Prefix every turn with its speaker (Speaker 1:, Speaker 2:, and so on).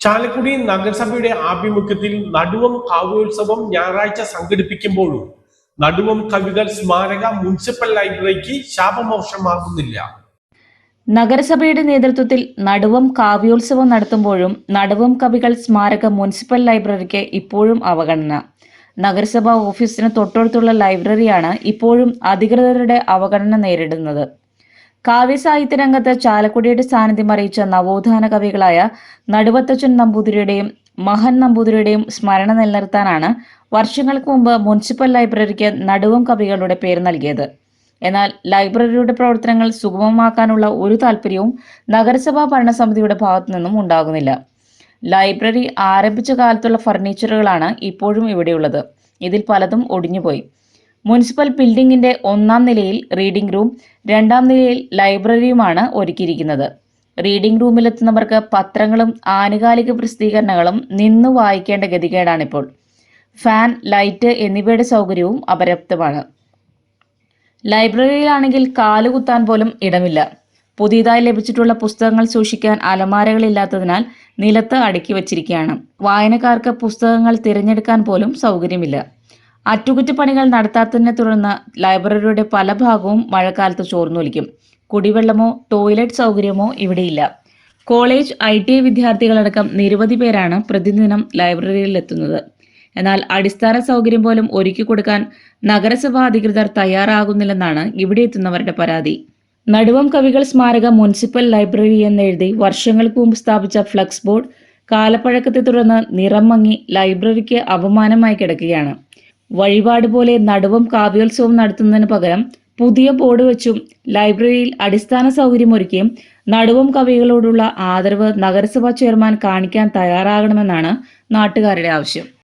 Speaker 1: ചാലക്കുടി നഗരസഭയുടെ ആഭിമുഖ്യത്തിൽ നടുവം കാവ്യോത്സവം ഞായറാഴ്ച സംഘടിപ്പിക്കുമ്പോഴും നടുവം കവികൾ സ്മാരക മുനിസിപ്പൽ ലൈബ്രറിക്ക് ശാപമോക്ഷമാകുന്നില്ല.
Speaker 2: നഗരസഭയുടെ നേതൃത്വത്തിൽ നടുവം കാവ്യോത്സവം നടത്തുമ്പോഴും നടുവം കവികൾ സ്മാരക മുനിസിപ്പൽ ലൈബ്രറിക്ക് ഇപ്പോഴും അവഗണന. നഗരസഭാ ഓഫീസിന് തൊട്ടടുത്തുള്ള ലൈബ്രറിയാണ് ഇപ്പോഴും അധികൃതരുടെ അവഗണന നേരിടുന്നത്. കാവ്യസാഹിത്യ രംഗത്ത് ചാലക്കുടിയുടെ സാന്നിധ്യം അറിയിച്ച നവോത്ഥാന കവികളായ നടുവത്തച്ചൻ നമ്പൂതിരിയുടെയും മഹൻ നമ്പൂതിരിയുടെയും സ്മരണ നിലനിർത്താനാണ് വർഷങ്ങൾക്ക് മുമ്പ് മുനിസിപ്പൽ ലൈബ്രറിക്ക് നടുവം കവികളുടെ പേര് നൽകിയത്. എന്നാൽ ലൈബ്രറിയുടെ പ്രവർത്തനങ്ങൾ സുഗമമാക്കാനുള്ള ഒരു താല്പര്യവും നഗരസഭാ ഭരണസമിതിയുടെ ഭാഗത്തു നിന്നും ഉണ്ടാകുന്നില്ല. ലൈബ്രറി ആരംഭിച്ച കാലത്തുള്ള ഫർണിച്ചറുകളാണ് ഇപ്പോഴും ഇവിടെയുള്ളത്. ഇതിൽ പലതും ഒടിഞ്ഞുപോയി. മുനിസിപ്പൽ ബിൽഡിംഗിന്റെ 1-ാം നിലയിൽ റീഡിംഗ് റൂം, 2-ാം നിലയിൽ ലൈബ്രറിയുമാണ് ഒരുക്കിയിരിക്കുന്നത്. റീഡിംഗ് റൂമിലെത്തുന്നവർക്ക് പത്രങ്ങളും ആനുകാലിക പ്രസിദ്ധീകരണങ്ങളും നിന്നു വായിക്കേണ്ട ഗതികേടാണിപ്പോൾ. ഫാൻ, ലൈറ്റ് എന്നിവയുടെ സൗകര്യവും അപര്യാപ്തമാണ്. ലൈബ്രറിയിലാണെങ്കിൽ കാലുകുത്താൻ പോലും ഇടമില്ല. പുതിയതായി ലഭിച്ചിട്ടുള്ള പുസ്തകങ്ങൾ സൂക്ഷിക്കാൻ അലമാരകളില്ലാത്തതിനാൽ നിലത്ത് അടുക്കി വച്ചിരിക്കുകയാണ്. വായനക്കാർക്ക് പുസ്തകങ്ങൾ തിരഞ്ഞെടുക്കാൻ പോലും സൗകര്യമില്ല. അറ്റകുറ്റപ്പണികൾ നടത്താത്തതിനെ തുടർന്ന് ലൈബ്രറിയുടെ പല ഭാഗവും മഴക്കാലത്ത് ചോർന്നൊലിക്കും. കുടിവെള്ളമോ ടോയ്ലറ്റ് സൗകര്യമോ ഇവിടെയില്ല. കോളേജ്, ITI വിദ്യാർത്ഥികളടക്കം നിരവധി പേരാണ് പ്രതിദിനം ലൈബ്രറിയിൽ എത്തുന്നത്. എന്നാൽ അടിസ്ഥാന സൗകര്യം പോലും ഒരുക്കി കൊടുക്കാൻ നഗരസഭാ അധികൃതർ തയ്യാറാകുന്നില്ലെന്നാണ് ഇവിടെ എത്തുന്നവരുടെ പരാതി. നടുവം കവികൾ സ്മാരക മുനിസിപ്പൽ ലൈബ്രറി എന്നെഴുതി വർഷങ്ങൾക്ക് മുമ്പ് സ്ഥാപിച്ച ഫ്ലക്സ് ബോർഡ് കാലപ്പഴക്കത്തെ തുടർന്ന് നിറം മങ്ങി ലൈബ്രറിക്ക് അപമാനമായി കിടക്കുകയാണ്. വഴിപാട് പോലെ നടുവം കാവ്യോത്സവം നടത്തുന്നതിന് പകരം പുതിയ ബോർഡ് വെച്ചും ലൈബ്രറിയിൽ അടിസ്ഥാന സൗകര്യം ഒരുക്കിയും നടുവം കവികളോടുള്ള ആദരവ് നഗരസഭാ ചെയർമാൻ കാണിക്കാൻ തയ്യാറാകണമെന്നാണ് നാട്ടുകാരുടെ ആവശ്യം.